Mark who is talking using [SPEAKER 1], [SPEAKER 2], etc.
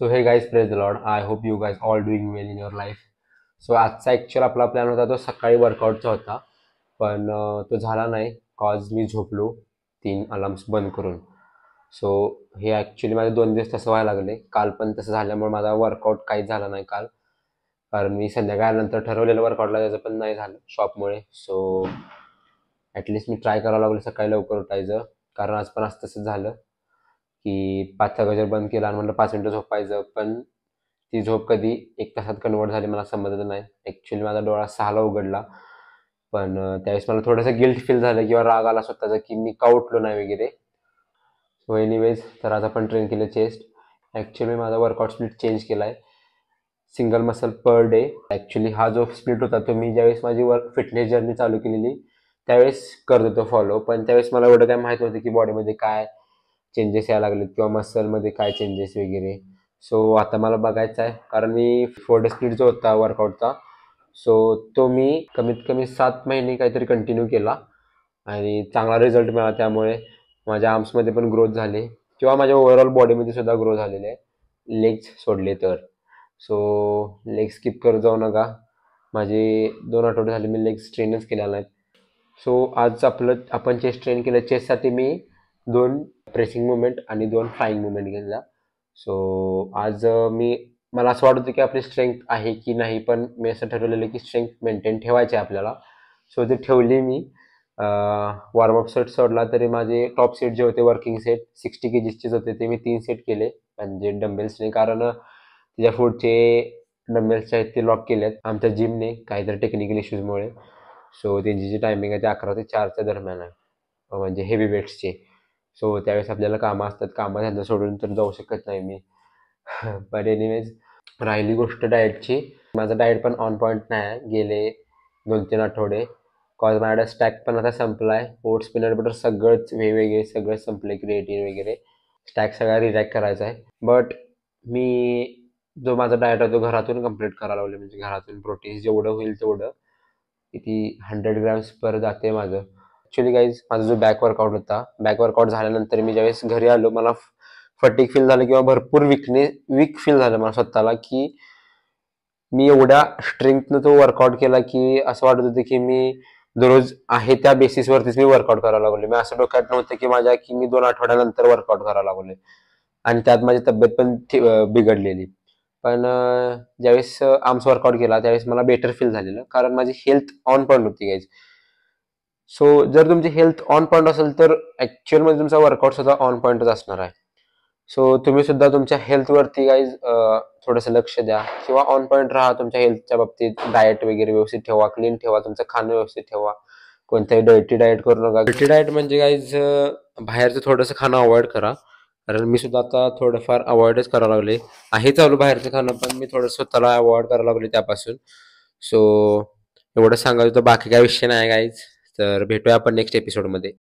[SPEAKER 1] So hey guys, praise the Lord. I hope you guys all doing well in your life. So आजचा actual आपला plan होता तो सकाळी वर्कआउटचा होता, पण तो झाला नाही कॉज मी झोपलो 3 अलार्म्स बंद करून. सो हे ॲक्च्युली माझे 2 दिवस तसं व्हायला लागले. काल पण तसं झाल्यामुळे माझा वर्कआउट काहीच झाला नाही काल, कारण मी संध्याकाळनंतर ठरवलेलं वर्कआउटला त्याचं पण नाही झालं शॉपमुळे. सो ॲटलिस्ट मी ट्राय करायला लागलो सकाळी लवकर उठायचं, कारण आज पण असं तसंच झालं की 5चा गजर बंद केला आणि म्हटलं 5 मिनिटं झोपायचं, पण ती झोप कधी 1 तासात कन्वर्ट झाली मला समजलं नाही. ॲक्च्युली माझा डोळा 6ला उघडला, पण त्यावेळेस मला थोडंसं गिल्ट फील झालं किंवा राग आला स्वतःचा की मी का उठलो नाही वगैरे. सो एनिवेज, तर आज आपण ट्रेन केलं चेस्ट. ॲक्च्युली माझा वर्कआउट स्प्लिट चेंज केला आहे, single muscle per day. Actually हा जो स्प्लिट होता तो मी ज्यावेळेस माझी फिटनेस जर्नी चालू केलेली त्यावेळेस करत होतो फॉलो, पण त्यावेळेस मला एवढं काय माहीत नव्हतं की बॉडीमध्ये काय चेंजेस यायला लागलेत किंवा मसलमध्ये काय चेंजेस वगैरे. सो आता मला बघायचं आहे, कारण मी 4 डे स्प्लिट जो होता वर्कआउटचा, सो तो मी कमीत कमी 7 महिने काहीतरी कंटिन्यू केला आणि चांगला रिझल्ट मिळाला. त्यामुळे माझ्या आर्म्समध्ये पण ग्रोथ झाली किंवा माझ्या ओव्हरऑल बॉडीमध्ये सुद्धा ग्रोथ झालेली आहे, लेग्स सोडले तर. सो लेग स्किप करत जाऊ नका. माझे 2 आठवडे झाले मी लेग्स ट्रेनच केलेला नाहीत. सो आज आपण चेस्ट ट्रेन केलं. चेस्टसाठी मी 2 प्रेसिंग मुवमेंट आणि 2 फ्लाईंग मुवमेंट घेतला. सो आज मला असं वाटत होतं की आपली स्ट्रेंथ आहे की नाही, पण मी असं ठरवलेलं की स्ट्रेंथ मेंटेन ठेवायची आहे आपल्याला. सो ते ठेवली मी. वॉर्मअप सेट सोडला तरी माझे टॉप सेट जे होते वर्किंग सेट 60 kgsचेच होते, ते मी 3 सेट केले म्हणजे डंबेल्सने, कारण त्याच्या पुढचे डंबेल्स आहेत ते लॉक केलेत आमच्या जिमने काहीतरी टेक्निकल इश्यूजमुळे. सो त्यांची जी टायमिंग आहे ते 11 ते 4च्या दरम्यान आहे, म्हणजे हेवी वेट्सचे. सो त्यावेळेस आपल्याला कामं असतात, कामं त्यांना सोडून तर जाऊ शकत नाही मी. पण एनिवेज, राहिली गोष्ट डाएटची. माझा डाएट पण ऑन पॉईंट नाही आहे गेले 2-3 आठवडे, कॉज माझ्याकडे स्टॅक पण आता संपला आहे. ओट्स, पीनट बटर सगळंच वेगवेगळे सगळंच संपले, क्रिएटिन वगैरे. स्टॅक सगळा रिरॅक्ट करायचा आहे. बट मी जो माझा डाएट आहे तो घरातून कंप्लीट करायला लावले, म्हणजे घरातून प्रोटीन्स जेवढं होईल तेवढं. किती 100 ग्रॅम्स पर जाते माझं. ॲक्च्युली गाईज, माझा जो बॅक वर्कआउट होता, बॅक वर्कआउट झाल्यानंतर मी ज्यावेळेस घरी आलो मला फटीग फील झालं किंवा भरपूर वीक फील झालं मला स्वतःला, की मी एवढ्या स्ट्रेंथनं तो वर्कआउट केला की असं वाटत होतं की मी दररोज आहे त्या बेसिसवरतीच मी वर्कआउट करायला लागले. मी असं डोक्यात नव्हतं की मी 2 आठवड्यानंतर वर्कआउट करायला लागले आणि त्यात माझी तब्येत पण बिघडलेली. पण ज्यावेळेस आर्म्स वर्कआउट केला त्यावेळेस मला बेटर फील झालेलं, कारण माझी हेल्थ ऑन पॉईंट होती गाईज. सो जर तुमची हेल्थ ऑन पॉईंट असेल तर ॲक्च्युअलमध्ये तुमचा वर्कआउट सुद्धा ऑन पॉईंटच असणार आहे. सो तुम्ही सुद्धा तुमच्या हेल्थवरती गाईज थोडंसं लक्ष द्या किंवा ऑन पॉईंट राहा तुमच्या हेल्थच्या बाबतीत. डाएट वगैरे व्यवस्थित ठेवा, क्लीन ठेवा, तुमचं खाणं व्यवस्थित ठेवा, कोणत्याही डर्टी डाएट करू नका. डर्टी डाएट म्हणजे गाईज बाहेरचं थोडंसं खाणं अवॉइड करा, कारण मी सुद्धा आता थोडंफार अवॉइडच करायला लागले आहे. चालू बाहेरचं खाणं, पण मी थोडं स्वतःला अवॉइड करायला लागले त्यापासून. सो एवढं सांगायचं तर बाकी काय विषय नाही गाईज. तर भेटूया आपण नेक्स्ट एपिसोडमध्ये.